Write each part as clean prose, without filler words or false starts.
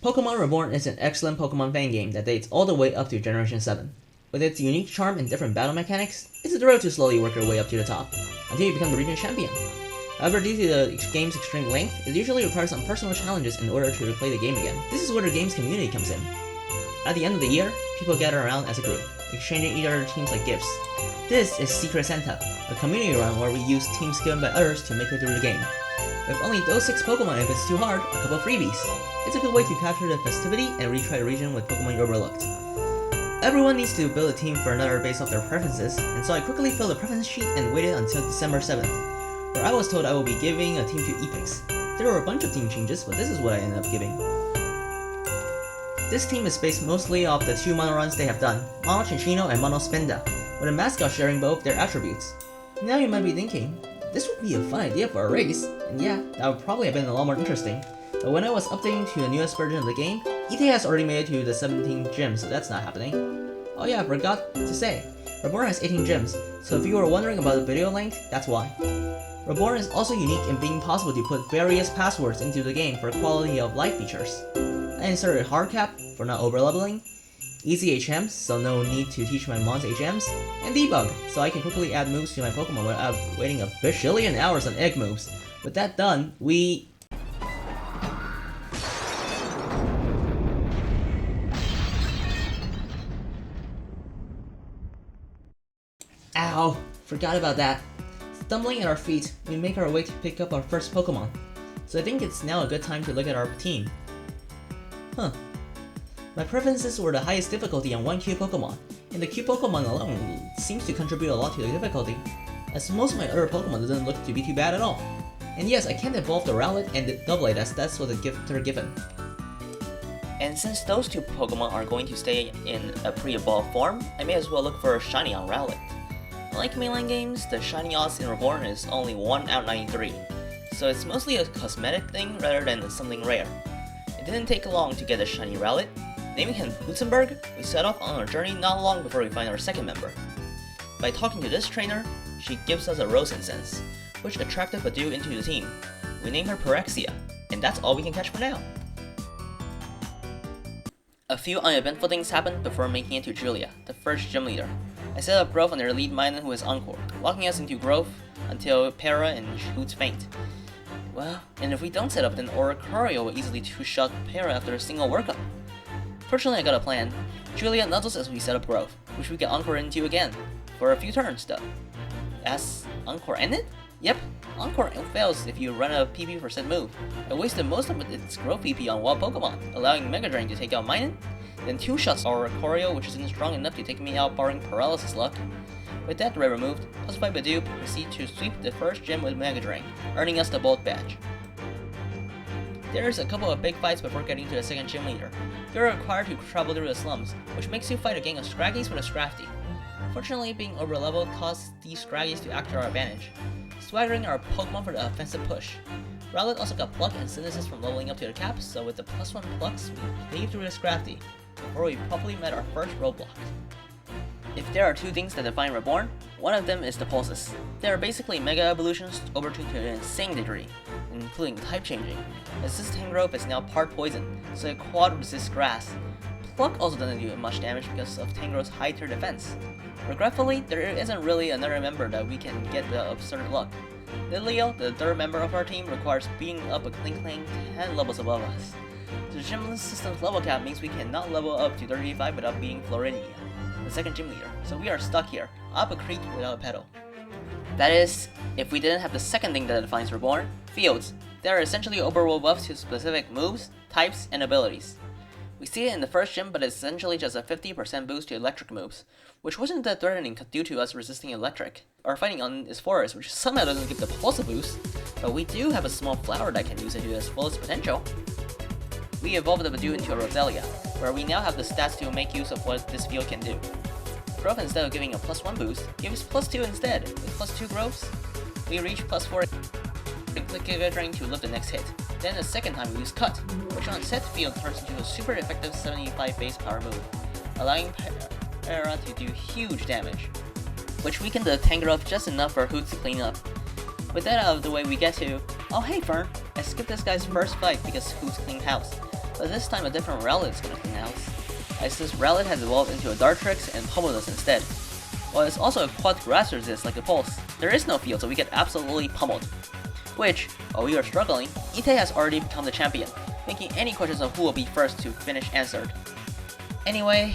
Pokemon Reborn is an excellent Pokemon fan game that dates all the way up to Generation 7. With its unique charm and different battle mechanics, it's a road to slowly work your way up to the top, until you become the region champion. However, due to the game's extreme length, it usually requires some personal challenges in order to replay the game again. This is where the game's community comes in. At the end of the year, people gather around as a group, exchanging each other's teams like gifts. This is Secret Santa, a community run where we use teams given by others to make it through the game. With only those 6 Pokemon if it's too hard, a couple of freebies. It's a good way to capture the festivity and retry the region with Pokemon you overlooked. Everyone needs to build a team for another based off their preferences, and so I quickly filled the preference sheet and waited until December 7th, where I was told I will be giving a team to Epix. There were a bunch of team changes, but this is what I ended up giving. This team is based mostly off the 2 mono runs they have done, Mono Chinchino and Mono Spinda, with a mascot sharing both their attributes. Now you might be thinking, this would be a fun idea for a race, and yeah, that would probably have been a lot more interesting. But when I was updating to the newest version of the game, ET has already made it to the 17th gym, so that's not happening. Oh yeah, I forgot to say, Reborn has 18 gyms, so if you were wondering about the video length, that's why. Reborn is also unique in being possible to put various passwords into the game for quality of life features. I inserted hard cap for not over leveling, easy HMs, so no need to teach my mons HMs, and debug, so I can quickly add moves to my Pokemon without waiting a bajillion hours on egg moves. With that done, Ow! Forgot about that. Stumbling at our feet, we make our way to pick up our first Pokemon. So I think it's now a good time to look at our team. My preferences were the highest difficulty on 1 Q Pokemon, and the Q Pokemon alone seems to contribute a lot to the difficulty, as most of my other Pokemon doesn't look to be too bad at all. And yes, I can't evolve the Rowlet and the Doublade as that's what they're given. And since those 2 Pokemon are going to stay in a pre-evolved form, I may as well look for a shiny on Rowlet. Like mainline games, the shiny odds in Reborn is only 1 out of 93, so it's mostly a cosmetic thing rather than something rare. It didn't take long to get a shiny Rowlet. Naming him Hutzenberg, we set off on our journey not long before we find our second member. By talking to this trainer, she gives us a rose incense, which attracted Badu into the team. We name her Pyrexia, and that's all we can catch for now. A few uneventful things happened before making it to Julia, the first gym leader. I set up Growth on their lead Minun who is Encore, locking us into Growth until Para and Hoots faint. Well, and if we don't set up, then Oricorio will easily 2-shot Para after a single workup. Fortunately, I got a plan. Julia nuzzles as we set up Growth, which we get Encore into again, for a few turns though. As Encore ended? Yep, Encore fails if you run out of PP for said move. I wasted most of its Growth PP on wild Pokemon, allowing Mega Drain to take out Minun, then 2-shots Oricorio, which isn't strong enough to take me out barring Paralysis luck. With that threat removed, Puzzle Badu proceed to sweep the first gym with Mega Drain, earning us the Bolt badge. There's a couple of big fights before getting to the second gym leader. You're required to travel through the slums, which makes you fight a gang of Scraggies with a Scrafty. Fortunately, being over-leveled caused these Scraggies to act to our advantage, swaggering our Pokemon for the offensive push. Rowlet also got Pluck and Synthesis from leveling up to the cap, so with the +1 Plucks, we paved through the Scrafty, before we properly met our first roadblock. If there are 2 things that define Reborn, one of them is the pulses. They are basically Mega Evolutions overtuned to an insane degree, including type changing, as this Tangrowth is now part poison, so it quad resists grass. Pluck also doesn't do much damage because of Tangrowth's high tier defense. Regretfully, there isn't really another member that we can get the absurd luck. Lilio, the 3rd member of our team, requires being up a Klinklang 10 levels above us. The gym system's level cap means we cannot level up to 35 without beating Floridia, the second gym leader, so we are stuck here, up a creek without a pedal. That is, if we didn't have the second thing that defines Reborn, fields. They are essentially overworld buffs to specific moves, types, and abilities. We see it in the first gym, but it's essentially just a 50% boost to electric moves, which wasn't that threatening due to us resisting electric. Our fighting on is forest, which somehow doesn't give the pulse a boost, but we do have a small flower that can use it to its fullest potential. We evolved the Badu into a Roselia, where we now have the stats to make use of what this field can do. Growth, instead of giving a +1 boost, gives +2 instead. With +2 growths, we reach +4 and click Giga Drain to lift the next hit. Then the second time we use Cut, which on set field turns into a super effective 75 base power move, allowing Para to do huge damage, which weakened the Tangrowth just enough for Hoots to clean up. With that out of the way, we get to, oh hey Fern, I skipped this guy's first fight because Hoots cleaned house. but this time a different Rowlet is gonna clean house, as this Rowlet has evolved into a Dartrix and pummeled us instead. While it's also a quad grass resist like a Pulse, there is no field, so we get absolutely pummeled. Which, while we are struggling, Ite has already become the champion, making any questions of who will be first to finish answered. Anyway,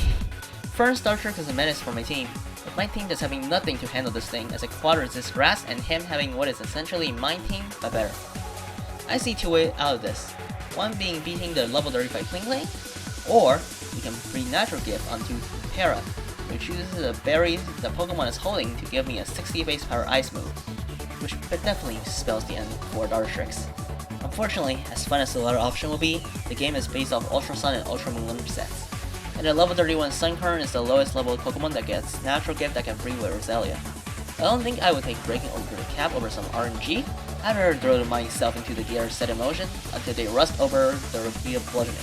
Fern's Dartrix is a menace for my team, with my team just having nothing to handle this thing as a quad resist grass and him having what is essentially my team, but better. I see two ways out of this, one being beating the level 35 Kling, or we can breed Natural Gift onto Para, which uses the berries the Pokemon is holding to give me a 60 base power ice move, which definitely spells the end for Dartrix. Unfortunately, as fun as the latter option will be, the game is based off Ultra Sun and Ultra Moon limit sets, and the level 31 Sunkern is the lowest level Pokemon that gets Natural Gift that can breed with Roselia. I don't think I would take breaking over the cap over some RNG. I'd rather throw myself into the gear set in motion until they rust over the reveal bludgeoning.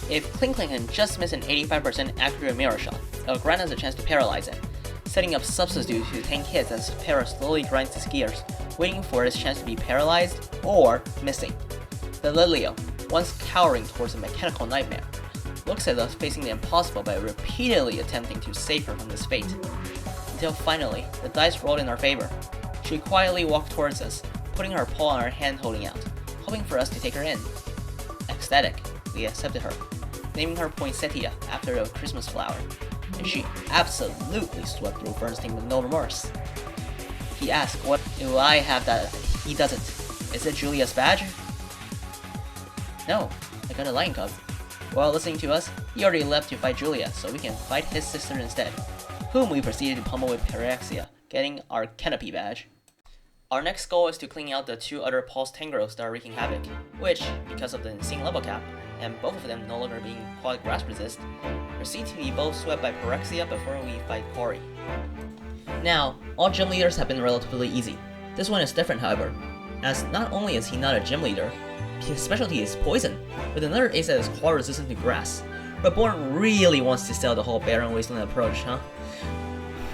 If Kling can just miss an 85% accurate mirror shot, it'll grant us a chance to paralyze it, setting up Substitute to tank hits as Para slowly grinds his gears, waiting for his chance to be paralyzed or missing. The Lilio, once cowering towards a mechanical nightmare, looks at us facing the impossible by repeatedly attempting to save her from this fate. Until finally, the dice rolled in our favor. She quietly walked towards us, putting her paw on our hand holding out, hoping for us to take her in. Ecstatic, we accepted her, naming her Poinsettia after a Christmas flower, and she absolutely swept through Fern's team with no remorse. He asked, what do I have that he doesn't? Is it Julia's badge? No, I got a lion cub. While listening to us, he already left to fight Julia, so we can fight his sister instead, whom we proceeded to pummel with Pyrexia, getting our Canopy badge. Our next goal is to clean out the two other Pulse Tangrowths that are wreaking havoc, which, because of the insane level cap, and both of them no longer being quad grass resist, proceed to be both swept by Pyrexia before we fight Cory. Now, all gym leaders have been relatively easy. This one is different, however, as not only is he not a gym leader, his specialty is poison, with another ace that is quad resistant to grass. Reborn really wants to sell the whole Barren Wasteland approach, huh?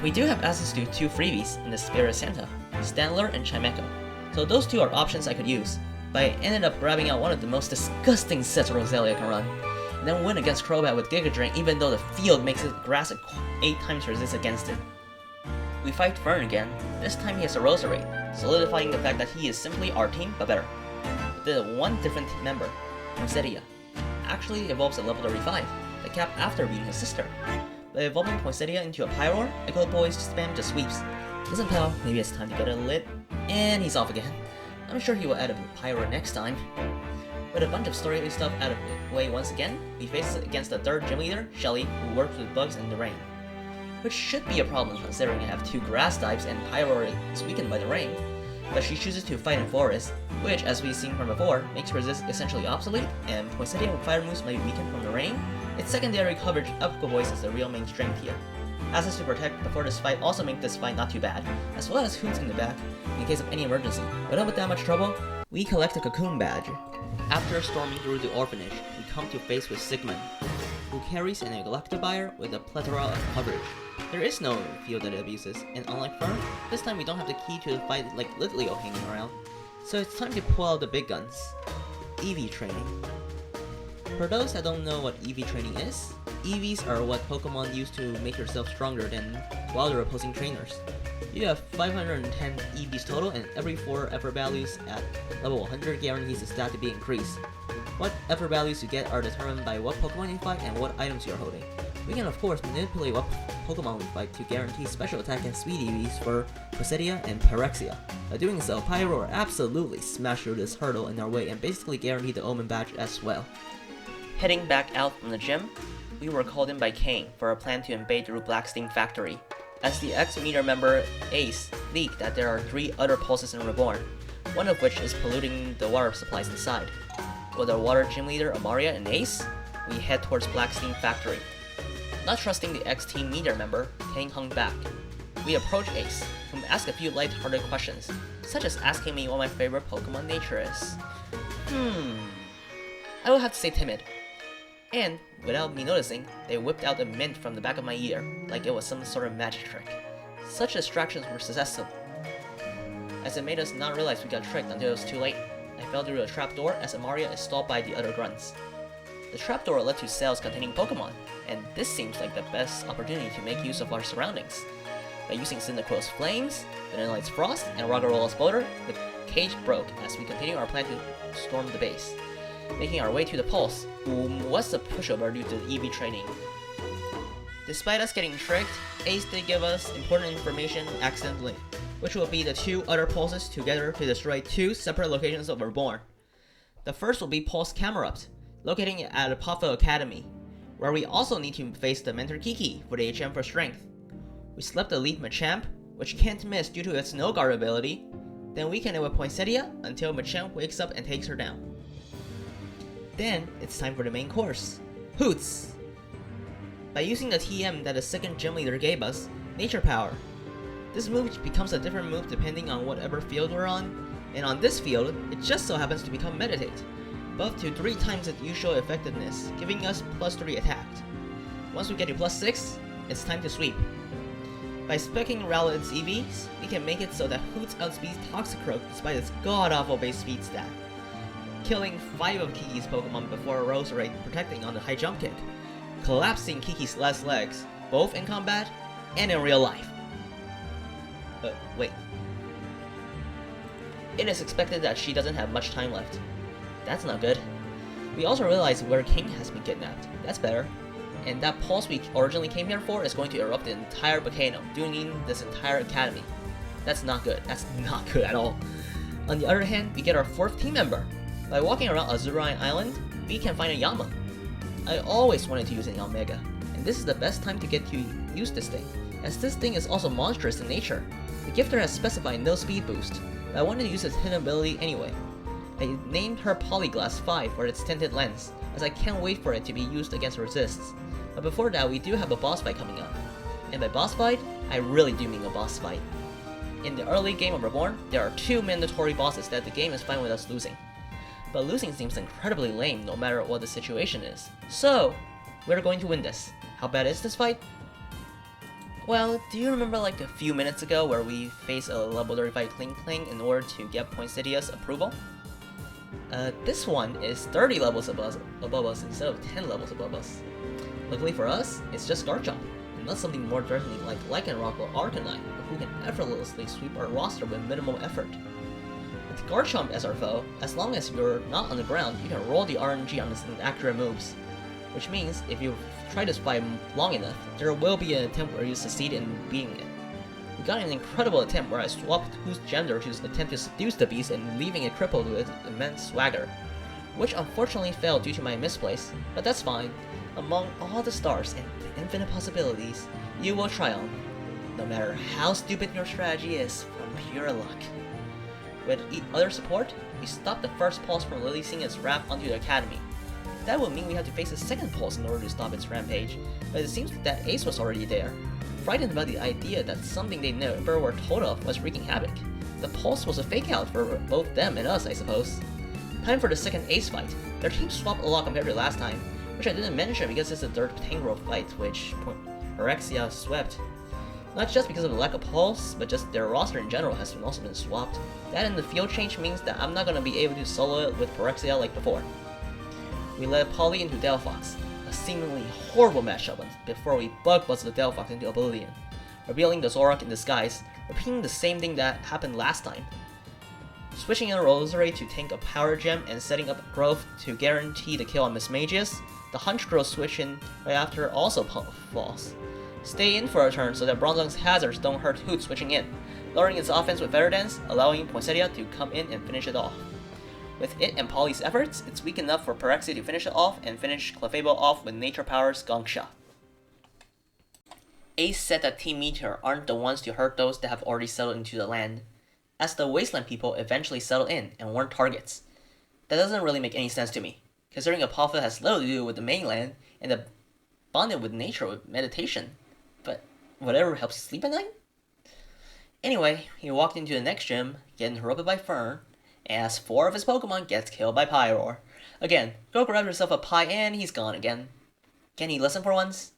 We do have access to two freebies in the Spirit of Santa, Standler and Chimecho, so those two are options I could use, but I ended up grabbing out one of the most disgusting sets Roselia can run, and then win against Crobat with Giga Drain even though the field makes it grass 8 times resist against it. We fight Fern again, this time he has a Roserade, solidifying the fact that he is simply our team but better. The one different team member, Poinsettia, actually evolves at level 35, the cap after beating his sister. By evolving Poinsettia into a Pyroar, Echo Boy's spam just sweeps. Doesn't pal, maybe it's time to get it lit, and he's off again. I'm sure he will add a Pyroar next time. With a bunch of story stuff out of the way once again, we face against the third gym leader, Shelly, who works with bugs in the rain. Which should be a problem considering I have two grass types and Pyroar is weakened by the rain. But she chooses to fight in Forest, which, as we've seen from before, makes resist essentially obsolete, and Poinsettia with fire moves might be weakened from the rain. Its secondary coverage Echo Voice is the real main strength here. Assets to protect before this fight also make this fight not too bad, as well as Hoots in the back, in case of any emergency. Without with that much trouble, we collect a Cocoon badge. After storming through the orphanage, we come to face with Sigmund, who carries an Electivire with a plethora of coverage. There is no field that it abuses, and unlike Fern, this time we don't have the key to the fight like Litleo hanging around. So it's time to pull out the big guns. EV training. For those that don't know what EV training is, EVs are what Pokemon use to make yourself stronger than while they're opposing trainers. You have 510 EVs total, and every 4 effort values at level 100 guarantees the stat to be increased. What effort values you get are determined by what Pokemon you fight and what items you're holding. We can of course manipulate what Pokemon we fight to guarantee special attack and speed EVs for Poinsettia and Pyrexia. By doing so, Pyroar absolutely smashed through this hurdle in our way and basically guaranteed the Omen badge as well. Heading back out from the gym, we were called in by Kane for a plan to invade the Blackstein factory, as the ex-meter member Ace leaked that there are 3 other pulses in Reborn, one of which is polluting the water supplies inside. With our water gym leader Amaria and Ace, we head towards Blackstein factory. Not trusting the ex-team meter member, Kane hung back. We approach Ace, whom asked a few light-hearted questions, such as asking me what my favorite Pokemon nature is. I will have to say timid. And, without me noticing, they whipped out a mint from the back of my ear, like it was some sort of magic trick. Such distractions were successful, as it made us not realize we got tricked until it was too late. I fell through a trapdoor as Amaria is stalled by the other grunts. The trapdoor led to cells containing Pokemon, and this seems like the best opportunity to make use of our surroundings. By using Cyndaquil's flames, Vanillite's frost, and Roggerola's boulder, the cage broke as we continue our plan to storm the base. Making our way to the Pulse, who was a pushover due to the EV training. Despite us getting tricked, Ace did give us important information accidentally, which will be the 2 other pulses together to destroy 2 separate locations of Reborn. The first will be Pulse Camerupt, locating at Apopho Academy, where we also need to face the Mentor Kiki for the HM for strength. We select the lead Machamp, which can't miss due to its no guard ability, then weaken it with Poinsettia until Machamp wakes up and takes her down. Then, it's time for the main course, Hoots! By using the TM that the second gym leader gave us, Nature Power. This move becomes a different move depending on whatever field we're on, and on this field, it just so happens to become Meditate, buffed to 3 times its usual effectiveness, giving us plus 3 attack. Once we get to plus 6, it's time to sweep. By specking Rowlet's EVs, we can make it so that Hoots outspeeds Toxicroak despite its god-awful base speed stat, killing 5 of Kiki's Pokemon before Roserade protecting on the high jump kick, collapsing Kiki's last legs, both in combat and in real life. Wait. It is expected that she doesn't have much time left. That's not good. We also realize where King has been kidnapped. That's better. And that pulse we originally came here for is going to erupt the entire volcano, doing this entire academy. That's not good. That's not good at all. On the other hand, we get our 4th team member. By walking around Azurine Island, we can find a Yama. I always wanted to use an Omega, and this is the best time to get to use this thing, as this thing is also monstrous in nature. The gifter has specified no speed boost, but I wanted to use its hidden ability anyway. I named her Polyglass 5 for its tinted lens, as I can't wait for it to be used against resists. But before that, we do have a boss fight coming up. And by boss fight, I really do mean a boss fight. In the early game of Reborn, there are 2 mandatory bosses that the game is fine with us losing. But losing seems incredibly lame no matter what the situation is. So, we're going to win this. How bad is this fight? Well, do you remember like a few minutes ago where we faced a level 35 Kling Kling in order to get Poinsettia's approval? This one is 30 levels above us instead of 10 levels above us. Luckily for us, it's just Garchomp, and not something more threatening like Lycanroc or Arcanine, who can effortlessly sweep our roster with minimal effort. With Garchomp as our foe, as long as you're not on the ground, you can roll the RNG on its inaccurate moves. Which means, if you try this fight long enough, there will be an attempt where you succeed in beating it. We got an incredible attempt where I swapped whose gender to attempt to seduce the beast and leaving it crippled with immense swagger, which unfortunately failed due to my misplace, but that's fine. Among all the stars and the infinite possibilities, you will triumph, no matter how stupid your strategy is, from pure luck. With other support, we stopped the first pulse from releasing its wrath onto the academy. That would mean we have to face a second pulse in order to stop its rampage, but it seems that Ace was already there, frightened about the idea that something they never were told of was wreaking havoc. The pulse was a fake out for both them and us, I suppose. Time for the second Ace fight. Their team swapped a lot compared to last time, which I didn't mention because it's the third Tangrowth fight, which Phyrexia swept. Not just because of the lack of pulse, but just their roster in general has also been swapped. That and the field change means that I'm not gonna be able to solo it with Phyrexia like before. We led Polly into Delphox, a seemingly horrible matchup before we bug-buzzed the Delphox into oblivion, revealing the Zoroark in disguise, repeating the same thing that happened last time. Switching in Roserade to tank a Power Gem and setting up Growth to guarantee the kill on Mismagius, the Hunch Growth switch in right after also falls. Stay in for a turn so that Bronzong's hazards don't hurt Hoot switching in, lowering its offense with Feather Dance, allowing Poinsettia to come in and finish it off. With it and Polly's efforts, it's weak enough for Phyrexia to finish it off and finish Clefable off with Nature Power's Gong Shot. Ace said that Team Meteor aren't the ones to hurt those that have already settled into the land, as the Wasteland people eventually settled in and weren't targets. That doesn't really make any sense to me, considering Apopha has little to do with the mainland and the bonded with nature with meditation. But whatever helps you sleep at night? Anyway, he walked into the next gym, getting interrupted by Fern, and as 4 of his Pokemon gets killed by Pyroar. Again, go grab yourself a pie and he's gone again. Can he listen for once?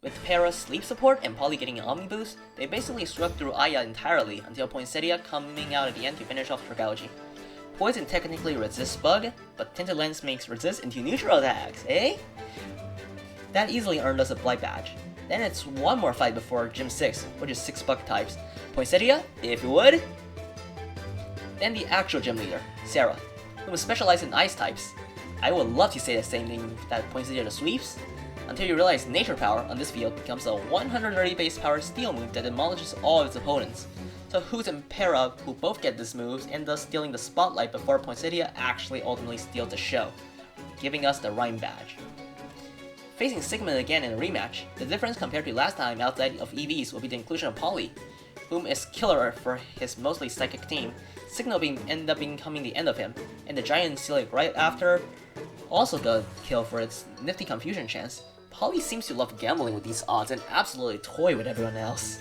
With Para's sleep support and Polly getting an Omni boost, they basically swept through Aya entirely until Poinsettia coming out at the end to finish off Trigalgy. Poison technically resists bug, but Tinted Lens makes resist into neutral attacks, eh? That easily earned us a Blight badge. Then it's one more fight before Gym 6, which is 6 bug types. Poinsettia, if you would. Then the actual gym leader, Sarah, who was specialized in ice types. I would love to say the same thing that Poinsettia to sweeps, until you realize Nature Power on this field becomes a 130 base power steel move that demolishes all of its opponents. So Hoot and Para, who both get these moves, end up stealing the spotlight before Poinsettia actually ultimately steals the show, giving us the Rhyme badge. Facing Sigmund again in a rematch, the difference compared to last time outside of EVs will be the inclusion of Polly, whom is killer for his mostly psychic team, Signal end up becoming the end of him, and the Giant Silic right after also got killed for its nifty confusion chance. Polly seems to love gambling with these odds and absolutely toy with everyone else.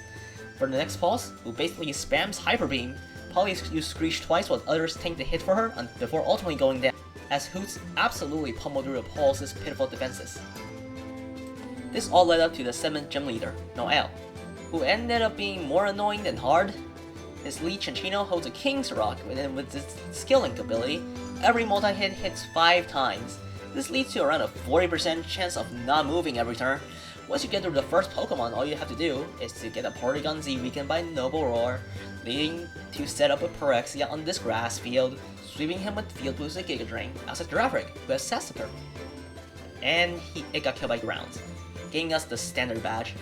For the next pulse, who basically spams Hyper Beam, Polly used Screech twice while others tank the hit for her before ultimately going down, as Hoots absolutely pummeled through Pulse's pitiful defenses. This all led up to the 7th gym leader, Noel, who ended up being more annoying than hard. His lead Cinchino holds a King's Rock, and with its skill link ability, every multi-hit hits 5 times. This leads to around a 40% chance of not moving every turn. Once you get through the first Pokemon, all you have to do is to get a Porygon Z weakened by Noble Roar, leading to set up a Phyrexia on this grass field, sweeping him with Field Boosted Giga Drain outside Girafarig, who has Sassafras. And it got killed by Grounds, getting us the standard badge.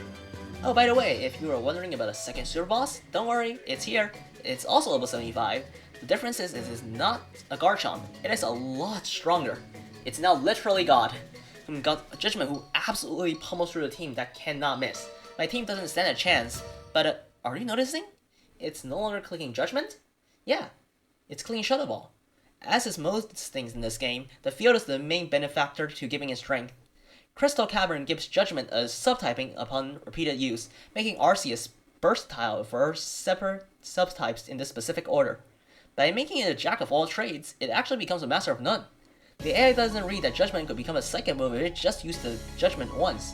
Oh, by the way, if you were wondering about a second Super Boss, don't worry, it's here. It's also level 75. The difference is it is not a Garchomp, it is a lot stronger. It's now literally God, who got a Judgment who absolutely pummels through the team that cannot miss. My team doesn't stand a chance, but are you noticing? It's no longer clicking Judgment? Yeah, it's clicking Shadow Ball. As is most things in this game, the field is the main benefactor to giving it strength. Crystal Cavern gives Judgment a subtyping upon repeated use, making Arceus versatile for separate subtypes in this specific order. By making it a jack of all trades, it actually becomes a master of none. The AI doesn't read that Judgment could become a psychic move if it just used the Judgment once.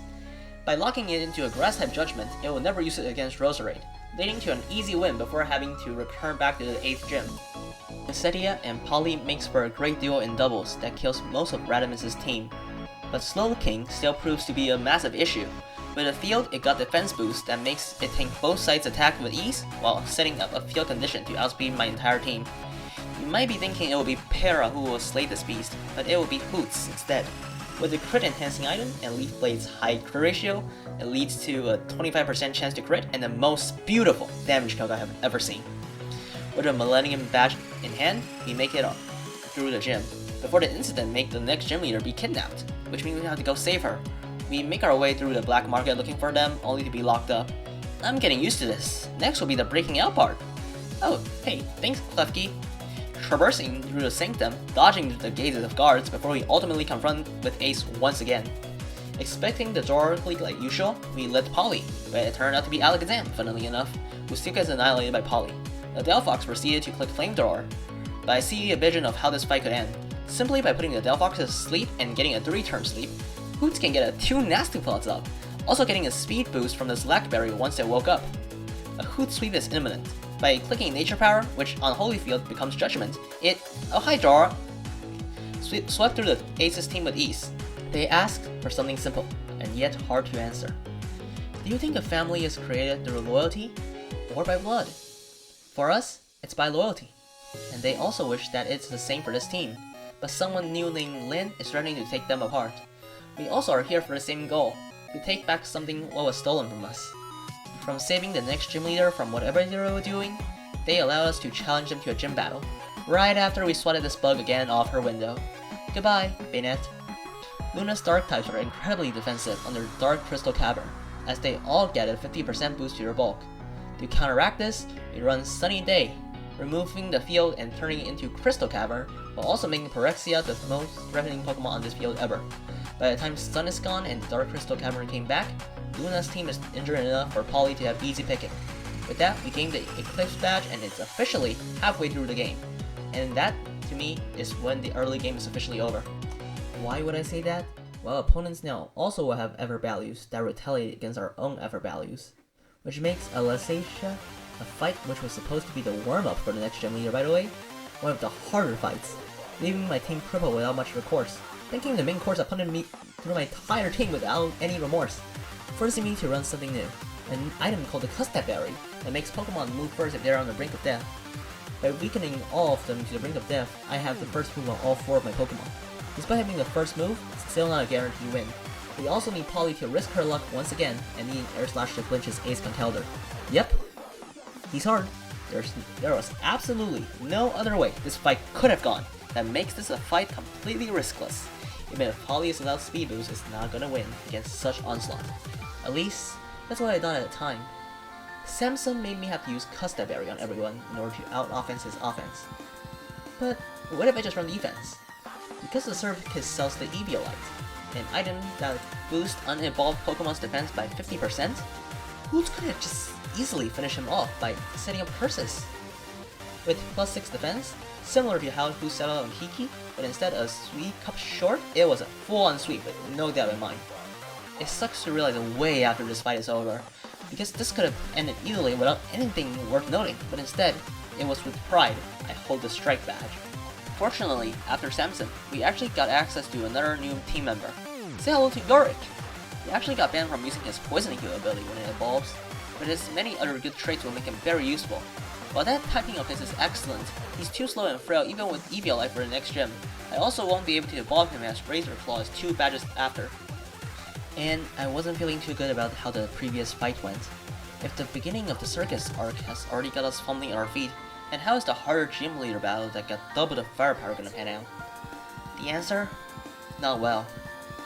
By locking it into a grass-type Judgment, it will never use it against Roserade, leading to an easy win before having to return back to the 8th gym. Poinsettia and Polly makes for a great duo in doubles that kills most of Radimus's team. But Slowking still proves to be a massive issue. With a field, it got defense boost that makes it tank both sides' attack with ease, while setting up a field condition to outspeed my entire team. You might be thinking it will be Para who will slay this beast, but it will be Hoots instead. With the crit enhancing item and Leaf Blade's high crit ratio, it leads to a 25% chance to crit and the most beautiful damage calc I have ever seen. With a Millennium badge in hand, we make it through the gym, before the incident make the next gym leader be kidnapped, which means we have to go save her. We make our way through the black market looking for them, only to be locked up. I'm getting used to this. Next will be the breaking out part. Oh, hey, thanks Klefki. Traversing through the sanctum, dodging the gazes of guards before we ultimately confront with Ace once again. Expecting the door click like usual, we led Polly, but it turned out to be Alakazam, funnily enough, who still gets annihilated by Polly. The Delphox proceeded to click Flamethrower, but I see a vision of how this fight could end. Simply by putting the Delphox to sleep and getting a 3-turn sleep, Hoots can get a 2 Nasty Plots up, also getting a speed boost from the Slackberry once it woke up. A Hoot sweep is imminent. By clicking Nature Power, which on Holy Field becomes Judgment, it, oh hi Dora, swept through the Ace's team with ease. They ask for something simple, and yet hard to answer. Do you think a family is created through loyalty, or by blood? For us, it's by loyalty, and they also wish that it's the same for this team, but someone new named Lin is threatening to take them apart. We also are here for the same goal, to take back something what was stolen from us. From saving the next gym leader from whatever they were doing, they allow us to challenge them to a gym battle, right after we swatted this bug again off her window. Goodbye, Bayonet. Luna's dark types are incredibly defensive under Dark Crystal Cavern, as they all get a 50% boost to their bulk. To counteract this, we run Sunny Day, removing the field and turning it into Crystal Cavern, while also making Phyrexia the most threatening Pokemon on this field ever. By the time Sun is gone and Dark Crystal Cavern came back, Luna's team is injured enough for Polly to have easy picking. With that, we gained the Eclipse badge and it's officially halfway through the game. And that, to me, is when the early game is officially over. Why would I say that? Well, opponents now also will have effort values that retaliate against our own effort values, which makes Alsacia, a fight which was supposed to be the warm-up for the next gym leader by the way, one of the harder fights, leaving my team crippled without much recourse. Thinking the main course punted me through my entire team without any remorse, forcing me to run something new, an item called the Custard Berry that makes Pokemon move first if they're on the brink of death. By weakening all of them to the brink of death, I have the first move on all 4 of my Pokemon. Despite having the first move, it's still not a guaranteed win. We also need Polly to risk her luck once again, and needing Air Slash to clinch his ace Conkeldurr. Yep, he's hard. There was absolutely no other way this fight could have gone that makes this a fight completely riskless. Even if Polly is without speed boost, is not gonna win against such onslaught. At least, that's what I thought at the time. Samson made me have to use Custard Berry on everyone in order to out-offense his offense. But what if I just run defense? Because the Surface sells the Eviolite, an item that boosts unevolved Pokemon's defense by 50%, Hoots could have just easily finished him off by setting up curses. With plus 6 defense, similar to how Hoots set out on Kiki, but instead of sweep cup short, it was a full-on sweep with no doubt in mind. It sucks to realize way after this fight is over, because this could have ended easily without anything worth noting, but instead, it was with pride I hold the strike badge. Fortunately, after Samson, we actually got access to another new team member. Say hello to Yorick! He actually got banned from using his poisoning ability when it evolves, but his many other good traits will make him very useful. While that typing of his is excellent, he's too slow and frail even with Eviolite for the next gym. I also won't be able to evolve him as Razor Claw 2 badges after. And I wasn't feeling too good about how the previous fight went. If the beginning of the circus arc has already got us fumbling at our feet, then how is the harder gym leader battle that got double the firepower gonna pan out? The answer? Not well.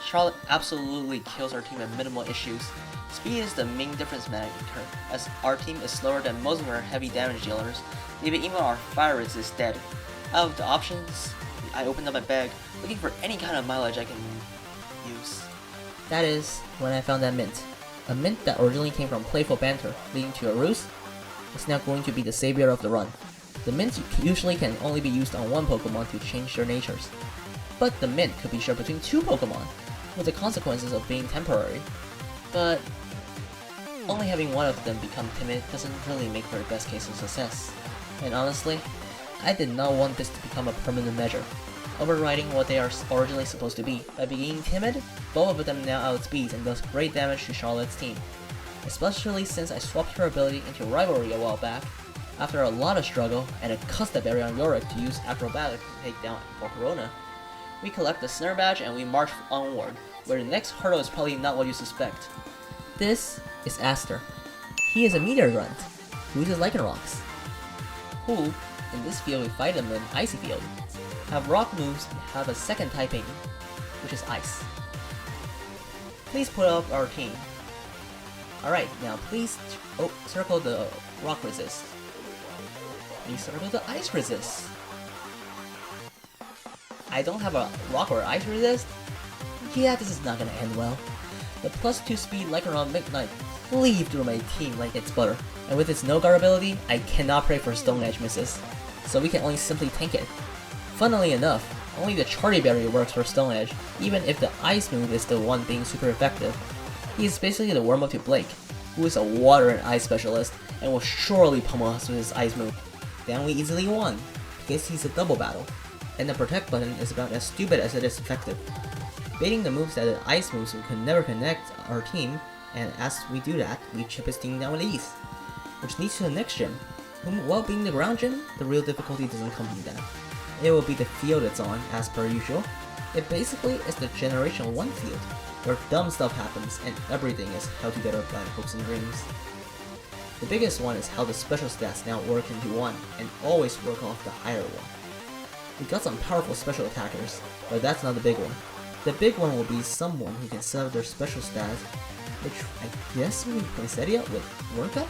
Charlotte absolutely kills our team with minimal issues. Speed is the main difference maker, as our team is slower than most of our heavy damage dealers, leaving even our fire resist dead. Out of the options, I opened up my bag, looking for any kind of mileage I can use. That is, when I found that mint. A mint that originally came from playful banter, leading to a ruse, is now going to be the savior of the run. The mints usually can only be used on one Pokemon to change their natures, but the mint could be shared between 2 Pokemon, with the consequences of being temporary. But only having one of them become timid doesn't really make for the best case of success. And honestly, I did not want this to become a permanent measure, overriding what they are originally supposed to be. By being timid, both of them now outspeeds and does great damage to Charlotte's team. Especially since I swapped her ability into Rivalry a while back, after a lot of struggle and a Custard Berry on Yorick to use Acrobatic to take down Volcarona. We collect the Snare Badge and we march onward, where the next hurdle is probably not what you suspect. This is Aster. He is a Meteor Grunt, who uses Lycanrocs, who, in this field we fight him in Icy Field, have rock moves and have a second typing, which is Ice. Please put up our team. Alright, now please circle the rock resist. Please circle the ice resist. I don't have a rock or ice resist? Yeah, this is not gonna end well. The plus 2 speed Lycanroc Midnight cleave through my team like it's butter, and with its no guard ability, I cannot pray for Stone Edge misses, so we can only simply tank it. Funnily enough, only the Charity Berry works for Stone Edge, even if the ice move is the one being super effective. He is basically the warm-up to Blake, who is a water and ice specialist, and will surely pummel us with his ice move. Then we easily won, because he's a double battle, and the protect button is about as stupid as it is effective. Baiting the moves that the ice moves could never connect our team, and as we do that, we chip his team down with ease. Which leads to the next gym, whom, while being the ground gym, the real difficulty doesn't come from that. It will be the field it's on, as per usual. It basically is the Generation 1 field, where dumb stuff happens and everything is held together by hopes and dreams. The biggest one is how the special stats now work into one, and always work off the higher one. We got some powerful special attackers, but that's not the big one. The big one will be someone who can set up their special stats, which I guess will be Poinsettia with Workup?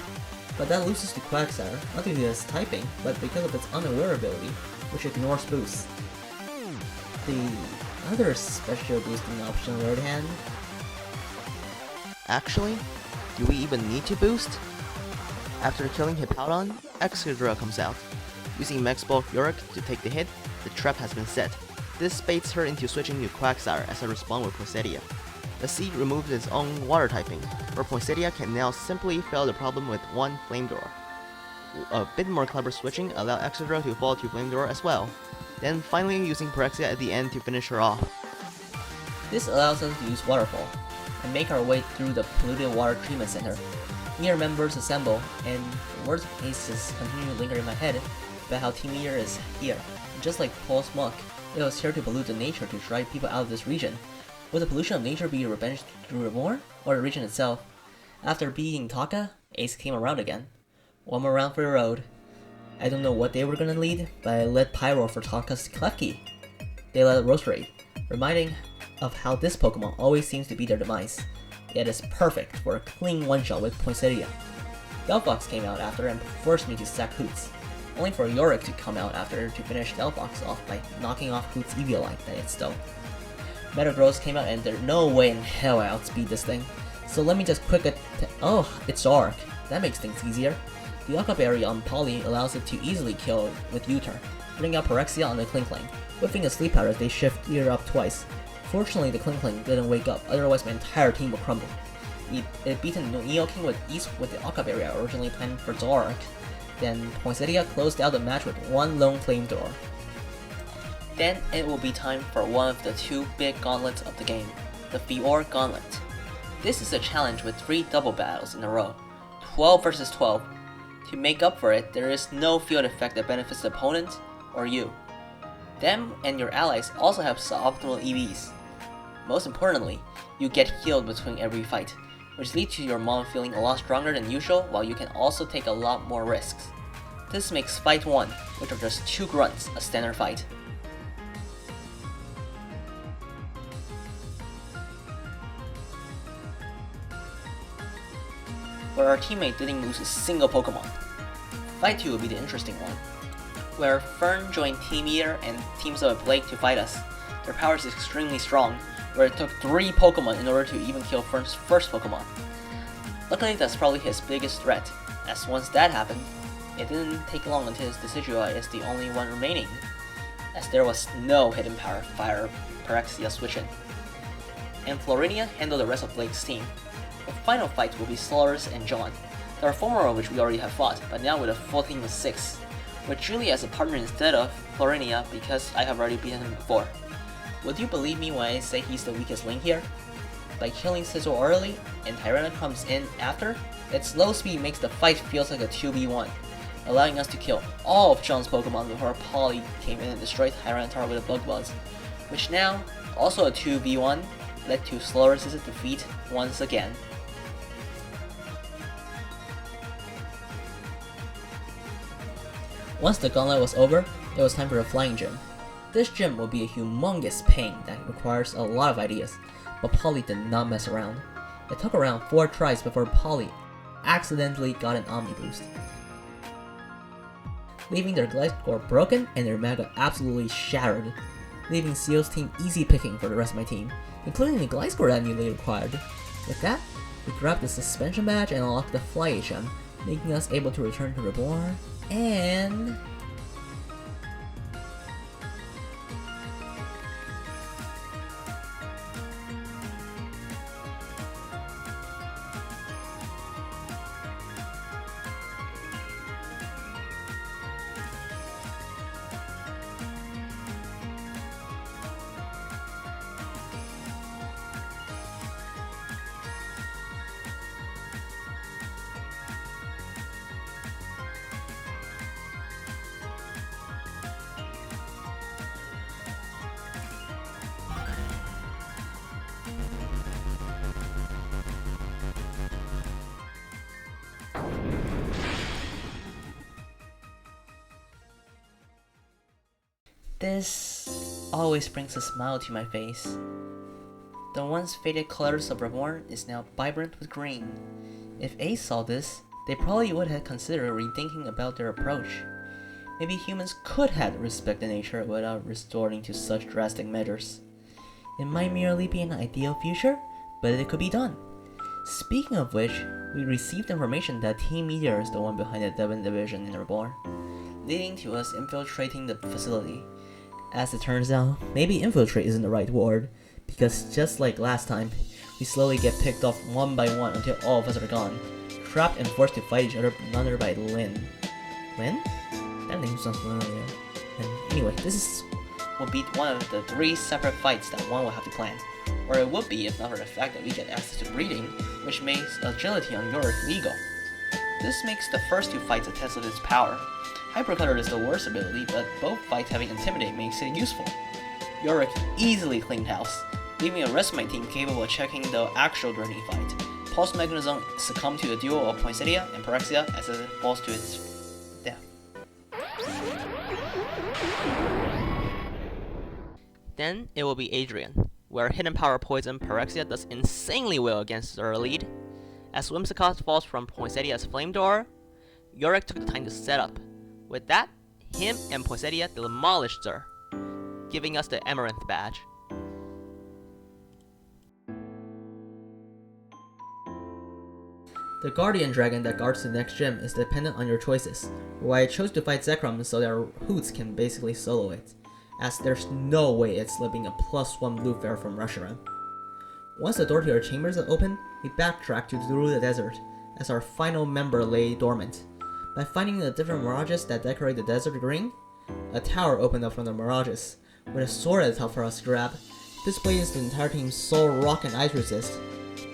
But that loses to Quagsire, not due to its typing, but because of its unaware ability, which ignores boosts. The other special boosting option on the other hand... Actually, do we even need to boost? After killing Hippowdon, Excadrill comes out. Using Max Bulk Yorick to take the hit, the trap has been set. This baits her into switching to Quagsire as a respawn with Poinsettia. The seed removes its own water typing, where Poinsettia can now simply fail the problem with one Flamethrower. a bit more clever switching allowed Exodra to fall to Flamethrower as well, then finally using Pyrexia at the end to finish her off. This allows us to use Waterfall, and make our way through the polluted water treatment center. Meteor members assemble, and the words of Aces continue to linger in my head about how Team Meteor is here. Just like Paul's Muck, it was here to pollute the nature to drive people out of this region. Would the pollution of nature be revenged through Reborn, or the region itself? After beating Taka, Ace came around again. One more round for the road. I don't know what they were gonna lead, but I led Pyro for Taka's Klefki. They led Roast Raid, reminding of how this Pokemon always seems to be their demise. It is perfect for a clean one-shot with Poinsettia. Delphox came out after and forced me to sack Hoots, only for Yorick to come out after to finish Delphox off by knocking off Hoots' Eviolite that it stole. Metagross came out and there's no way in hell I outspeed this thing, so let me just oh, it's dark. That makes things easier. The Aqua Berry on Polly allows it to easily kill it with U-turn, bring out Pyrexia on the Klinkling, whipping a sleep powder as they shift gear up twice. Fortunately, the Klinkling didn't wake up, otherwise my entire team would crumble. It beaten Neo King with East with the Aqua Berry I originally planned for Dark. Then Poinsettia closed out the match with one lone flamethrower. Then it will be time for one of the two big gauntlets of the game, the Fior Gauntlet. This is a challenge with 3 double battles in a row, 12 versus 12. To make up for it, there is no field effect that benefits the opponent or you. Them and your allies also have suboptimal EVs. Most importantly, you get healed between every fight, which leads to your mom feeling a lot stronger than usual while you can also take a lot more risks. This makes Fight 1, which are just 2 grunts, a standard fight. Where our teammate didn't lose a single Pokemon. Fight 2 will be the interesting one, where Fern joined Team Eater and teams up with Blake to fight us. Their power is extremely strong, where it took 3 Pokemon in order to even kill Fern's first Pokemon. Luckily, that's probably his biggest threat, as once that happened, it didn't take long until his Decidueye is the only one remaining, as there was no hidden power fire Pyrexia switch-in. And Florinia handled the rest of Blake's team. The final fight will be Solaris and John, the former of which we already have fought, but now with a full team of 6, with Julie as a partner instead of Florinia because I have already beaten him before. Would you believe me when I say he's the weakest link here? By killing Sizzle early, and Tyranitar comes in after, its low speed makes the fight feels like a 2v1, allowing us to kill all of John's Pokemon before Polly came in and destroyed Tyranitar with a Bug Buzz, which now, also a 2v1, led to Solaris' defeat once again. Once the gauntlet was over, it was time for the Flying Gym. This gym will be a humongous pain that requires a lot of ideas, but Polly did not mess around. It took around 4 tries before Polly accidentally got an Omni Boost, leaving their Gliscor broken and their Mega absolutely shattered, leaving Seal's team easy picking for the rest of my team, including the Gliscor that newly acquired. With that, we grabbed the Suspension Badge and unlocked the Fly HM, making us able to return to Reborn, and... This always brings a smile to my face. The once faded colors of Reborn is now vibrant with green. If Ace saw this, they probably would have considered rethinking about their approach. Maybe humans could have respected nature without resorting to such drastic measures. It might merely be an ideal future, but it could be done. Speaking of which, we received information that Team Meteor is the one behind the Devon division in Reborn, leading to us infiltrating the facility. As it turns out, maybe infiltrate isn't the right word, because just like last time, we slowly get picked off one by one until all of us are gone, trapped and forced to fight each other by Lynn. Flynn? That name sounds familiar. And anyway, this will be one of the 3 separate fights that one will have to plan. Or it would be if not for the fact that we get access to breeding, which makes agility on Yorick legal. This makes the first 2 fights a test of its power. Hypercutter is the worst ability, but both fights having Intimidate makes it useful. Yorick easily cleaned house, leaving a rest of my team capable of checking the actual draining fight. Pulse Mechanism succumbed to a duo of Poinsettia and Phyrexia as it falls to its death. Then it will be Adrian, where Hidden Power Poison Phyrexia does insanely well against her lead. As Whimsicott falls from Poinsettia's Flame Door, Yorick took the time to set up. With that, him and Poinsettia demolished her, giving us the Amaranth badge. The Guardian Dragon that guards the next gym is dependent on your choices, why I chose to fight Zekrom so that Hoots can basically solo it, as there's no way it's slipping a +1 blue fare from Reshiram. Once the door to our chambers is open, we backtrack to through the desert, as our final member lay dormant. By finding the different mirages that decorate the desert green, a tower opened up from the mirages, with a sword at the top for us to grab. This blaze the entire team's soul, rock, and ice resist,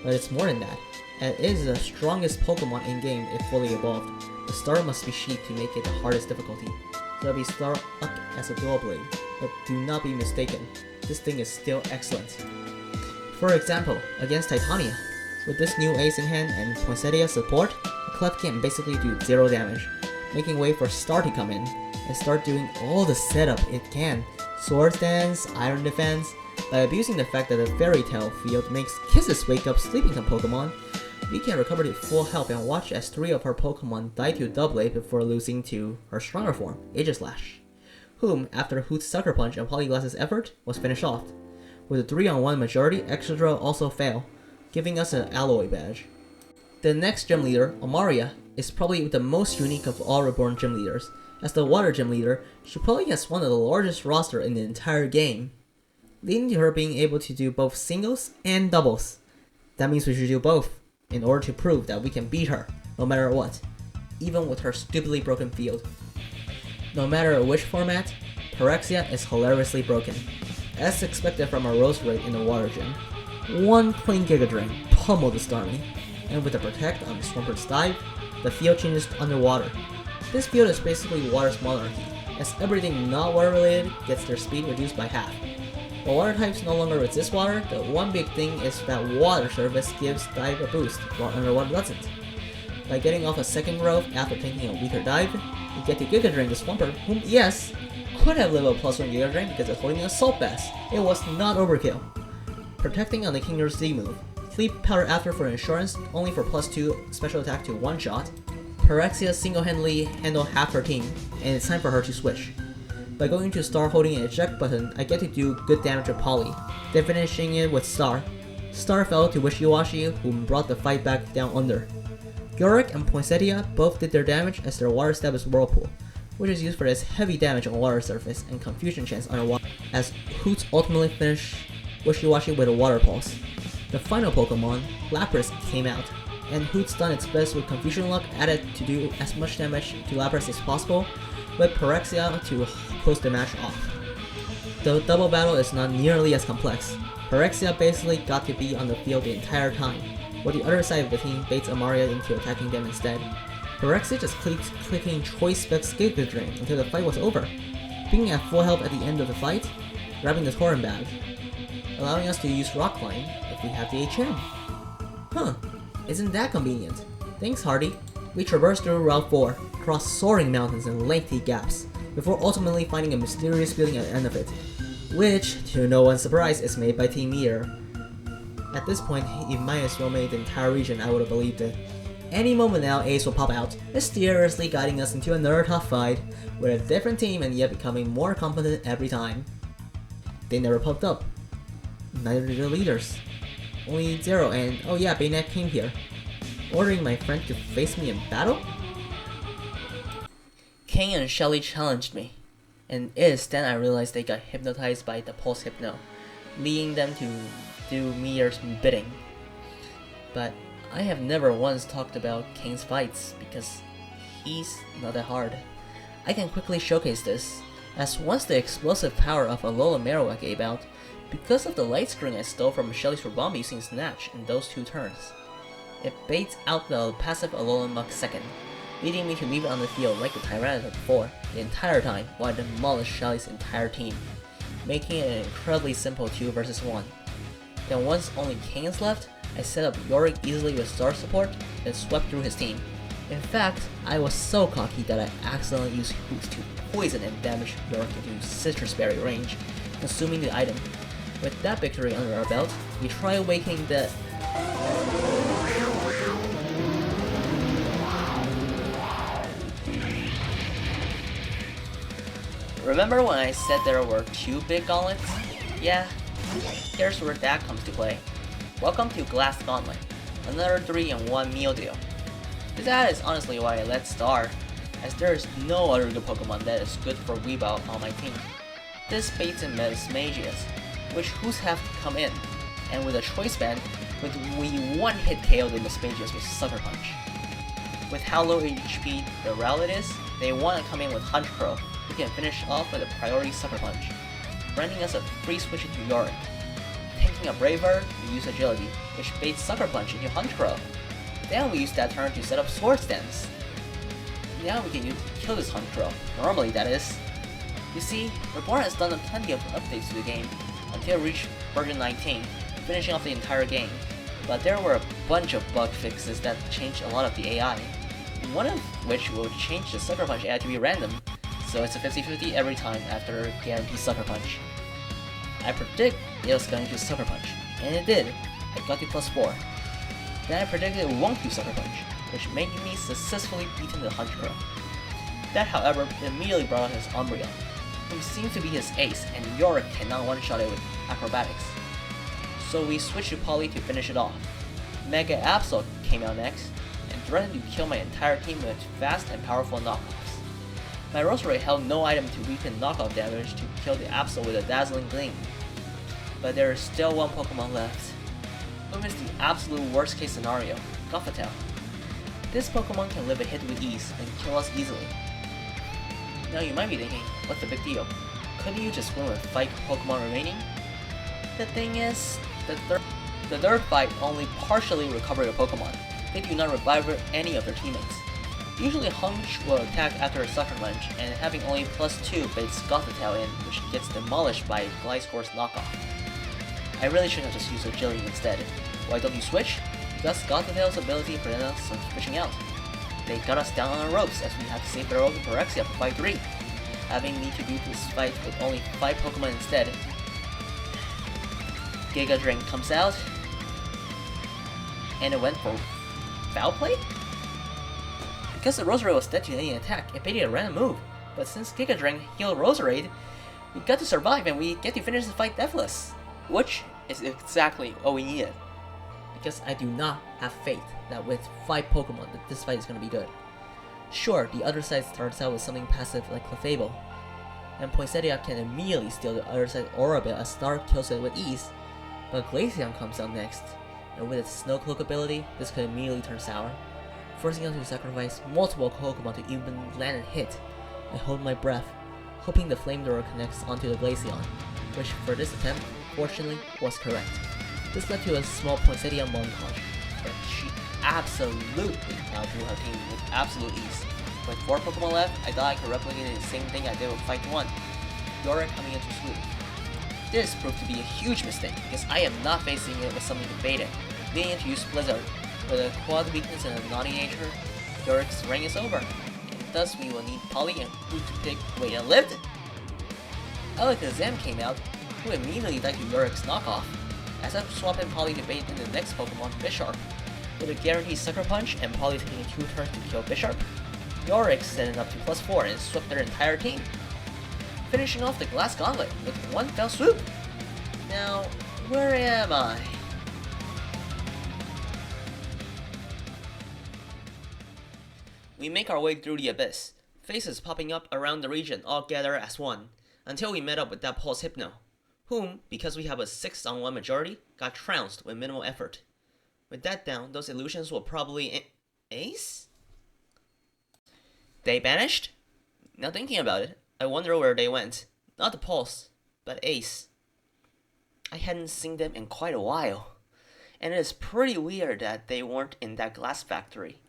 but it's more than that. It is the strongest Pokemon in-game if fully evolved. The star must be sheathed to make it the hardest difficulty. There'll be Star Up as a dual blade, but do not be mistaken, this thing is still excellent. For example, against Titania, with this new ace in hand and Poinsettia's support, the Clef can basically do 0 damage, making way for Star to come in and start doing all the setup it can. Sword Dance, Iron Defense. By abusing the fact that the Fairy Tail field makes Kisses wake up sleeping Pokemon, we can recover to full health and watch as 3 of her Pokemon die to Doublade before losing to her stronger form, Aegislash, whom, after Hoot's Sucker Punch and Polyglass's effort, was finished off. With a 3-on-1 majority, Excadrill also failed, giving us an Alloy badge. The next gym leader, Amaria, is probably the most unique of all Reborn gym leaders. As the Water gym leader, she probably has one of the largest roster in the entire game, leading to her being able to do both singles and doubles. That means we should do both, in order to prove that we can beat her, no matter what, even with her stupidly broken field. No matter which format, Phyrexia is hilariously broken, as expected from a Rose Raid in the Water Gym. One clean Giga Drain pummeled the Starmie, and with the Protect on the Swampert dive, the field changes to underwater. This field is basically Water's monarchy, as everything not water related gets their speed reduced by half. While water types no longer resist water, the one big thing is that water surface gives dive a boost, while underwater doesn't. By getting off a second growth after taking a weaker dive, we get to Giga Drain the Swampert, whom, yes, could have leveled +1 Giga Drain because it's holding an Assault Bass. It was not overkill. Protecting on the Kinger's Z move, Fleet Powder after for insurance, only for +2 special attack to one-shot. Phyrexia single-handedly handled half her team, and it's time for her to switch. By going to Star holding an eject button, I get to do good damage with Poly, then finishing it with Star. Star fell to Wishy-Washy, whom brought the fight back down under. Yorick and Poinsettia both did their damage as their water step is Whirlpool, which is used for its heavy damage on water surface and confusion chance underwater, as Hoots ultimately finished Wishy-Washy with a Water Pulse. The final Pokemon, Lapras, came out, and Hoots done its best with Confusion Luck added to do as much damage to Lapras as possible, with Phyrexia to close the match off. The double battle is not nearly as complex. Phyrexia basically got to be on the field the entire time, while the other side of the team baits Amaria into attacking them instead. Phyrexia just keeps clicking Choice Specs Giga Drain until the fight was over, being at full health at the end of the fight, grabbing the Tauren badge, allowing us to use Rock Climb if we have the HM. Huh, isn't that convenient? Thanks, Hardy. We traverse through Route 4, across soaring mountains and lengthy gaps, before ultimately finding a mysterious building at the end of it, which, to no one's surprise, is made by Team Meteor. At this point, it might as well made the entire region, I would have believed it. Any moment now, Ace will pop out, mysteriously guiding us into another tough fight, with a different team and yet becoming more competent every time. They never popped up. Neither did the leaders. Only Zero and, oh yeah, Baynet came here, ordering my friend to face me in battle? King and Shelly challenged me, and then I realized they got hypnotized by the Pulse Hypno, leading them to do Meteor's bidding. But I have never once talked about King's fights because he's not that hard. I can quickly showcase this, as once the explosive power of Alola Marowak gave out, because of the light screen I stole from Shelly's Rebomb using Snatch in those 2 turns. It baits out the passive Alolan Muk second, leading me to leave it on the field like the Tyranitar before, the entire time while I demolished Shelly's entire team, making it an incredibly simple 2 vs 1. Then once only Kane's left, I set up Yorick easily with Star support and swept through his team. In fact, I was so cocky that I accidentally used Hoots to poison and damage Yorick into Citrus Berry range, consuming the item. With that victory under our belt, we try waking the... Remember when I said there were 2 big gauntlets? Yeah, here's where that comes to play. Welcome to Glass Gauntlet, another 3-in-1 meal deal. That is honestly why I let Star, as there is no other good Pokemon that is good for Weavile on my team. This baits in Mesmagius, which Who's have to come in, and with a Choice Band, we one-hit KO the Mesmagius with Sucker Punch. With how low HP the Rowlet is, they want to come in with Hunch Crow, who can finish off with a priority Sucker Punch, granting us a free switch into Yorick. Tanking a Braver, we use Agility, which baits Sucker Punch into Hunch Crow. Then we use that turn to set up Swords Dance. Now we can kill this Hunch Crow, normally that is. You see, Reborn has done plenty of updates to the game, until it reached version 19, finishing off the entire game. But there were a bunch of bug fixes that changed a lot of the AI, one of which will change the Sucker Punch AI to be random, so it's a 50-50 every time after guaranteed Sucker Punch. I predict it was going to Sucker Punch, and it did. I got to +4. Then I predicted it won't do Sucker Punch, which made me successfully beaten the Hunch Crow. That, however, immediately brought out his Umbreon, who seems to be his ace, and Yorick cannot one-shot it with Acrobatics. So we switched to Poly to finish it off. Mega Absol came out next, and threatened to kill my entire team with fast and powerful knockoffs. My Roserade held no item to weaken knockoff damage to kill the Absol with a Dazzling Gleam. But there is still one Pokemon left. Whom is the absolute worst case scenario, Gothitelle. This Pokemon can live a hit with ease and kill us easily. Now you might be thinking, what's the big deal? Couldn't you just win with 5 Pokemon remaining? The thing is, the third fight only partially recovered a Pokemon. They do not revive any of their teammates. Usually Hunch will attack after a Sucker Punch, and having only +2 baits Gothitelle in, which gets demolished by Gliscor's knockoff. I really should have just used Agility instead. Why don't you switch? Because Gothitelle's ability prevented us from switching out. They got us down on the ropes as we had to save their own Phyrexia for fight 3, having me to do this fight with only 5 Pokemon instead. Giga Drain comes out, and it went for Foul Play? Because the Roserade was dead to any attack, it baited a random move, but since Giga Drain healed Roserade, we got to survive and we get to finish the fight deathless. Which is exactly what we needed. Because I do not have faith that with 5 Pokemon that this fight is going to be good. Sure, the other side starts out with something passive like Clefable, and Poinsettia can immediately steal the other side's Aura Bell as Star kills it with ease, but Glaceon comes out next, and with its Snow Cloak ability, this could immediately turn sour, forcing us to sacrifice multiple Pokemon to even land a hit. I hold my breath, hoping the Flamethrower connects onto the Glaceon, which for this attempt, fortunately, was correct. This led to a small Poinsettia montage, but she absolutely outdrew her team with absolute ease. With 4 Pokemon left, I thought I could replicate the same thing I did with Fight 1, Yorick coming into swoop. This proved to be a huge mistake, because I am not facing it with something to bait it, leading it to use Blizzard. With a quad weakness and a naughty nature, Yorick's reign is over, and thus we will need Poly and Hoot to pick Wait and Lived. Alakazam came out, who immediately died to Yorick's knockoff, as I swapped in Poly to bait in the next Pokemon, Bisharp. With a guaranteed Sucker Punch and Poly taking 2 turns to kill Bisharp, Yorick set it up to +4 and swept their entire team, finishing off the Glass Gauntlet with 1 fell swoop. Now, where am I? We make our way through the abyss, faces popping up around the region all gather as one, until we met up with that Pulse Hypno, whom, because we have a 6-on-1 majority, got trounced with minimal effort. With that down, those illusions will probably ace? They banished? Now thinking about it, I wonder where they went. Not the Pulse, but Ace. I hadn't seen them in quite a while, and it is pretty weird that they weren't in that glass factory.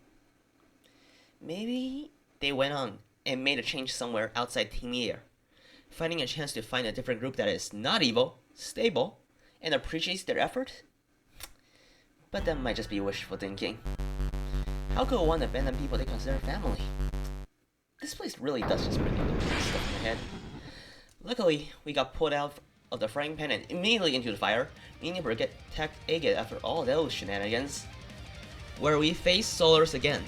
Maybe they went on and made a change somewhere outside Team Year, finding a chance to find a different group that is not evil, stable, and appreciates their effort? But that might just be wishful thinking. How could one abandon people they consider family? This place really does just bring up the weird stuff in my head. Luckily, we got pulled out of the frying pan and immediately into the fire, meaning we get attacked Agate after all those shenanigans. Where we face Solars again.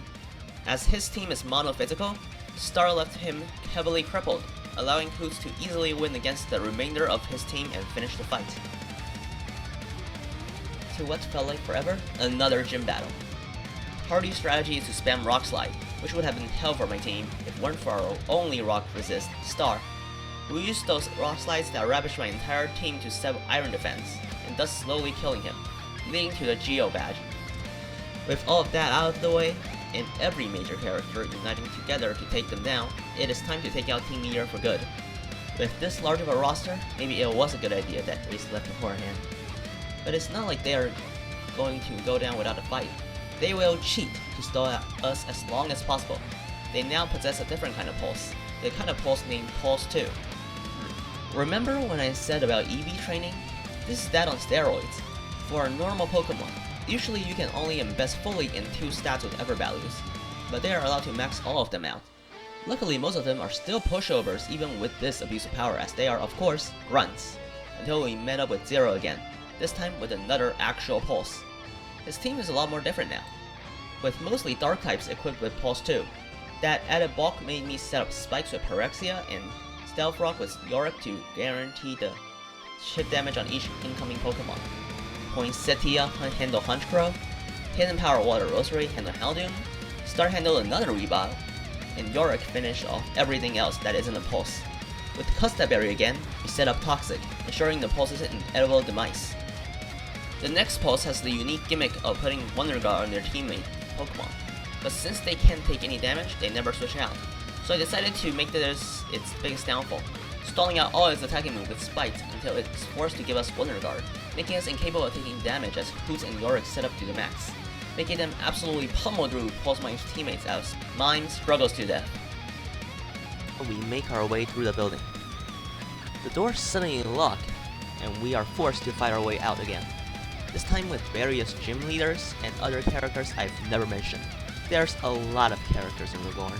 As his team is monophysical, Star left him heavily crippled, allowing Hoots to easily win against the remainder of his team and finish the fight. To what felt like forever, another gym battle. Hardy's strategy is to spam Rock Slide, which would have been hell for my team if it weren't for our only rock resist, Star, who used those Rock Slides that ravished my entire team to set Iron Defense, and thus slowly killing him, leading to the Geo badge. With all of that out of the way, and every major character uniting together to take them down, it is time to take out Team Meteor for good. With this large of a roster, maybe it was a good idea that Ace left beforehand. But it's not like they are going to go down without a fight. They will cheat to stall us as long as possible. They now possess a different kind of pulse, the kind of pulse named Pulse 2. Remember when I said about EV training? This is that on steroids. For a normal Pokemon, usually you can only invest fully in 2 stats with ever values, but they are allowed to max all of them out. Luckily, most of them are still pushovers even with this abuse of power, as they are, of course, grunts, until we met up with Zero again, this time with another actual Pulse. His team is a lot more different now, with mostly Dark types equipped with Pulse 2. That added bulk made me set up Spikes with Pyrexia and Stealth Rock with Yorick to guarantee the hit damage on each incoming Pokemon. Poinsettia handle Honchkrow, Hidden Power Water Rosary handle Houndoom, Star handle another Reborn, and Yorick finish off everything else that isn't a Pulse. With Custap Berry again, we set up Toxic, ensuring the Pulse's inevitable demise. The next Pulse has the unique gimmick of putting Wonder Guard on their teammate Pokemon, but since they can't take any damage, they never switch out. So I decided to make this its biggest downfall, stalling out all its attacking moves with Spite until it's forced to give us Wonder Guard, making us incapable of taking damage as Hoots and Yorick set up to the max, making them absolutely pummeled through Pulse Mime's teammates as Mime struggles to death. We make our way through the building. The doors suddenly lock, and we are forced to fight our way out again. This time with various gym leaders and other characters I've never mentioned. There's a lot of characters in Reborn,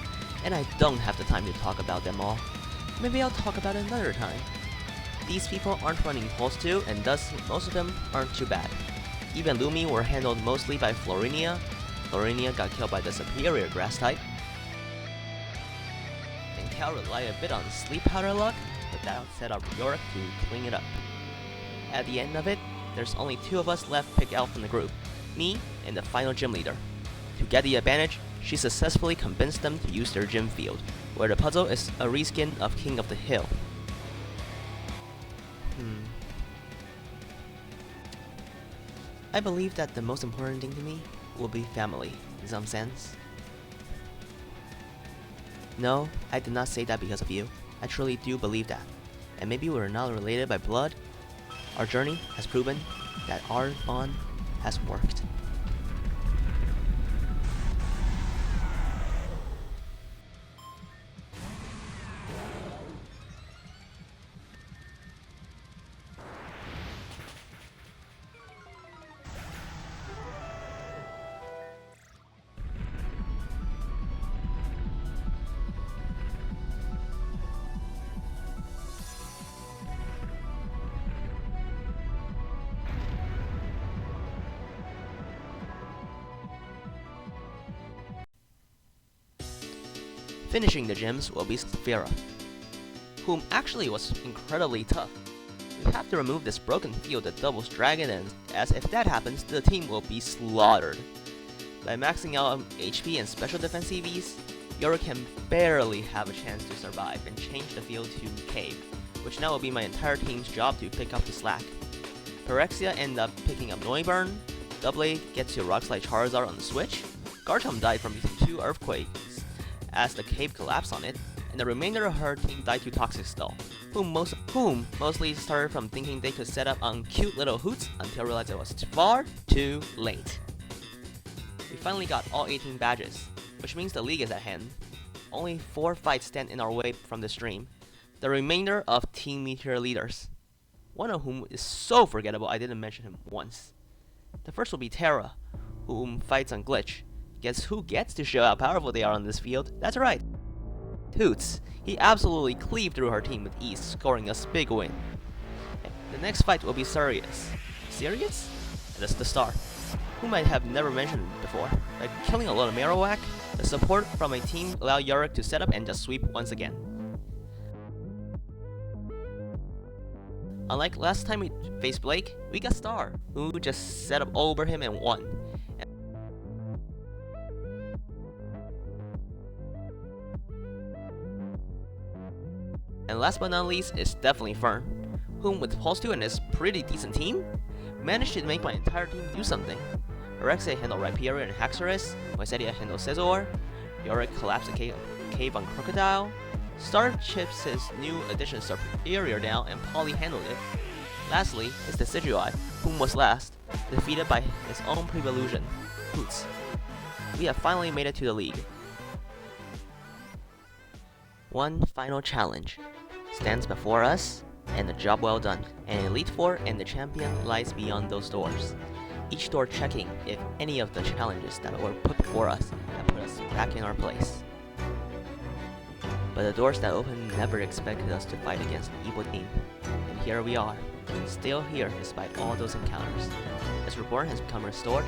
and I don't have the time to talk about them all. Maybe I'll talk about it another time. These people aren't running Pulse 2, and thus most of them aren't too bad. Even Lumi were handled mostly by Florinia. Florinia got killed by the superior grass type. And Cal relied a bit on sleep powder luck, but that set up Yorick to clean it up. At the end of it, there's only 2 of us left picked out from the group, me and the final gym leader. To get the advantage, she successfully convinced them to use their gym field, where the puzzle is a reskin of King of the Hill. I believe that the most important thing to me will be family, in some sense. No, I did not say that because of you. I truly do believe that. And maybe we're not related by blood. Our journey has proven that our bond has worked. Finishing the gyms will be Sphera, whom actually was incredibly tough. We have to remove this broken field that doubles Dragon, and as if that happens, the team will be slaughtered. By maxing out HP and special defense EVs, Yorick can barely have a chance to survive and change the field to Cave, which now will be my entire team's job to pick up the slack. Pyrexia ended up picking up Noiburn, Double gets to Rock Slide Charizard on the switch, Garchomp died from using 2 Earthquakes as the cave collapsed on it, and the remainder of her team died to Toxic Skull, whom mostly started from thinking they could set up on cute little Hoots until realized it was far too late. We finally got all 18 badges, which means the league is at hand. Only 4 fights stand in our way from this stream. The remainder of Team Meteor leaders, one of whom is so forgettable I didn't mention him once. The first will be Terra, whom fights on Glitch. Guess who gets to show how powerful they are on this field? That's right, Hoots. He absolutely cleaved through her team with ease, scoring us big win. The next fight will be Sirius. Sirius? That's the star, whom I have never mentioned before. By killing a lot of Marowak, the support from a team allowed Yorick to set up and just sweep once again. Unlike last time we faced Blake, we got Star, who just set up over him and won. And last but not least is definitely Fern, whom with Pulse 2 and his pretty decent team, managed to make my entire team do something. Alexei handled Rhyperior and Haxorus, Poinsettia handled Scizor, Yorick collapsed a cave on Crocodile, Star chips his new addition Superior down and Polly handled it. Lastly is the Decidueye, whom was last, defeated by his own Prevolution, Hoots. We have finally made it to the league. One final challenge stands before us, and the job well done. An Elite Four and the champion lies beyond those doors. Each door checking if any of the challenges that were put before us have put us back in our place. But the doors that opened never expected us to fight against an evil team. And here we are, still here despite all those encounters. As Reborn has become restored,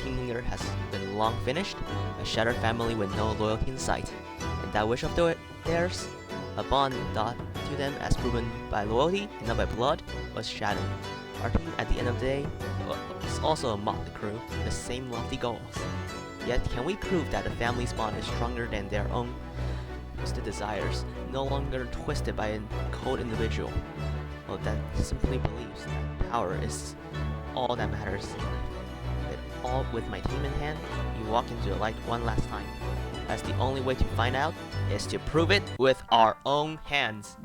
Team Leader has been long finished, a shattered family with no loyalty in sight. And that wish of theirs, a bond thought to them as proven by loyalty and not by blood, was shattered. Our team at the end of the day is also a motley crew with the same lofty goals. Yet can we prove that the family's bond is stronger than their own twisted desires, no longer twisted by a cold individual, well, that simply believes that power is all that matters. All with my team in hand, we walk into the light one last time, as the only way to find out is to prove it with our own hands.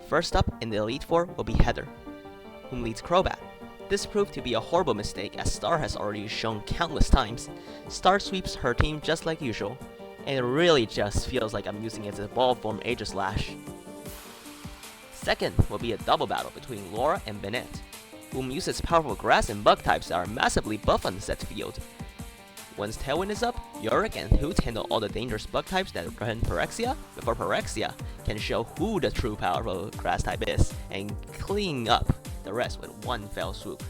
First up in the Elite Four will be Heather, whom leads Crobat. This proved to be a horrible mistake, as Star has already shown countless times. Star sweeps her team just like usual, and it really just feels like I'm using it as a ball form Aegislash. Second will be a double battle between Laura and Bennett, whom uses powerful grass and bug types that are massively buff on the set field. Once Tailwind is up, Yorick and Hoot handle all the dangerous bug types that threaten Phyrexia, before Phyrexia can show who the true powerful grass type is, and clean up the rest with one fell swoop.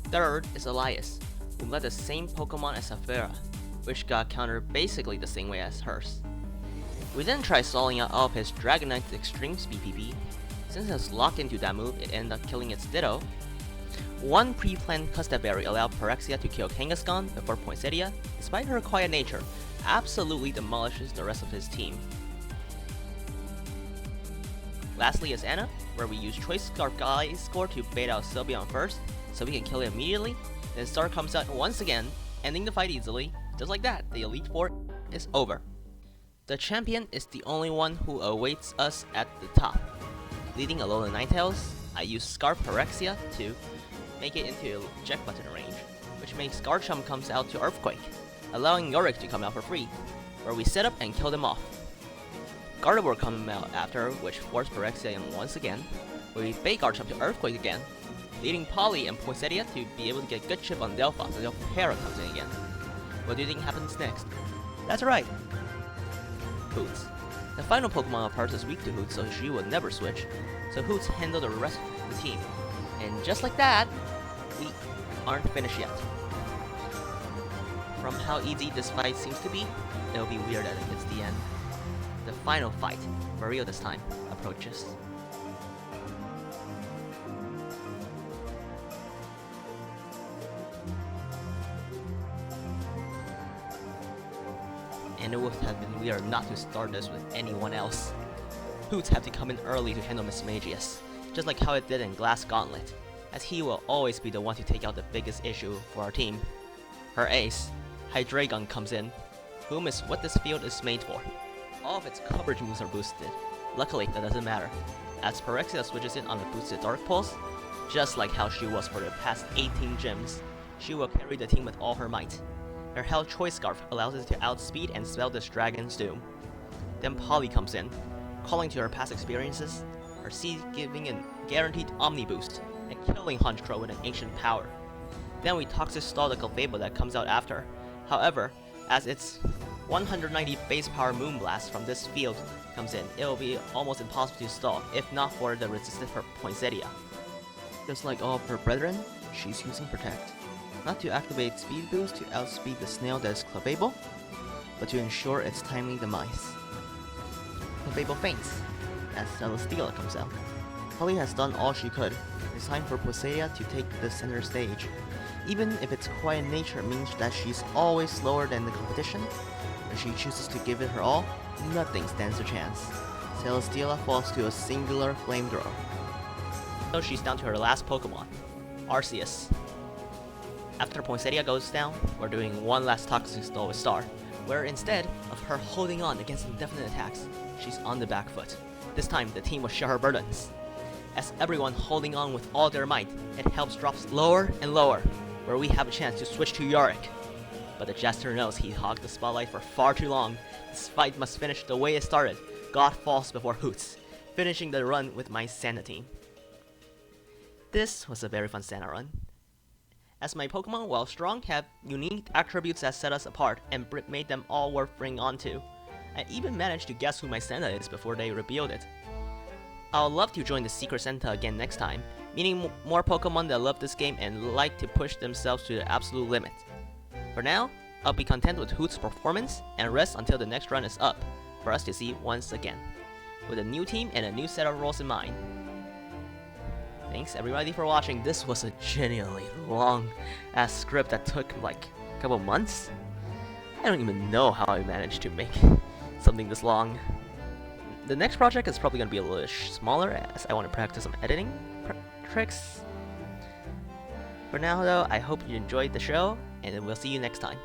Third is Elias, who led the same Pokemon as Saphira, which got countered basically the same way as hers. We then tried stalling out all of his Dragonite Extreme's BPP. Since it was locked into that move, it ended up killing its Ditto. One pre-planned Custard Berry allowed Phyrexia to kill Kangaskhan before Poinsettia, despite her quiet nature, absolutely demolishes the rest of his team. Lastly is Anna, where we use Choice Scarf Guy Score to bait out Sylveon first, so we can kill it immediately. Then Star comes out once again, ending the fight easily. Just like that, the Elite Four is over. The champion is the only one who awaits us at the top. Leading Alola Ninetales, I use Scarf Phyrexia to make it into eject button range, which makes Garchomp comes out to Earthquake, allowing Yorick to come out for free, where we set up and kill them off. Gardevoir comes out after, which forced Phyrexia in once again, where we bait Garchomp to Earthquake again, leading Polly and Poinsettia to be able to get good chip on Delphox until Para comes in again. What do you think happens next? That's right, Hoots. The final Pokemon of hers is weak to Hoots, so she will never switch, so Hoots handle the rest of the team. And just like that, we aren't finished yet. From how easy this fight seems to be, it'll be weird that it's the end. The final fight, for real this time, approaches. And it would have been weird not to start this with anyone else. Hoots have to come in early to handle Miss Magius, just like how it did in Glass Gauntlet, as he will always be the one to take out the biggest issue for our team. Her ace, Hydreigon, comes in, whom is what this field is made for. All of its coverage moves are boosted. Luckily, that doesn't matter, as Phyrexia switches in on the boosted Dark Pulse, just like how she was for the past 18 gyms. She will carry the team with all her might. Her Hell Choice Scarf allows it to outspeed and spell this Dragon's Doom. Then Polly comes in, calling to her past experiences, her seed giving a guaranteed Omni boost, and killing Honchkrow with an ancient power. Then we Toxic Stall the Clefable that comes out after. However, as its 190 base power Moonblast from this field comes in, it will be almost impossible to stall if not for the resistant Poinsettia. Just like all of her brethren, she's using Protect. Not to activate speed boost to outspeed the snail that is Clefable, but to ensure its timely demise. Clefable faints, as Celesteela comes out. Polly has done all she could. It's time for Poseidon to take the center stage. Even if its quiet nature means that she's always slower than the competition, when she chooses to give it her all, nothing stands a chance. Celesteela falls to a singular flamethrower. So she's down to her last Pokemon, Arceus. After Poinsettia goes down, we're doing one last Toxic Stall with Star, where instead of her holding on against indefinite attacks, she's on the back foot. This time, the team will share her burdens. As everyone holding on with all their might, it helps drops lower and lower, where we have a chance to switch to Yorick. But the Jester knows he hogged the spotlight for far too long. This fight must finish the way it started. God falls before Hoots, finishing the run with my Santa team. This was a very fun Santa run, as my Pokemon, while strong, have unique attributes that set us apart and made them all worth bringing on to. I even managed to guess who my Santa is before they revealed it. I'll love to join the Secret Santa again next time, meaning more Pokemon that love this game and like to push themselves to the absolute limit. For now, I'll be content with Hoot's performance and rest until the next run is up, for us to see once again, with a new team and a new set of roles in mind. Thanks everybody for watching. This was a genuinely long ass script that took like a couple months. I don't even know how I managed to make something this long. The next project is probably going to be a little smaller, as I want to practice some editing tricks. For now though, I hope you enjoyed the show, and we'll see you next time.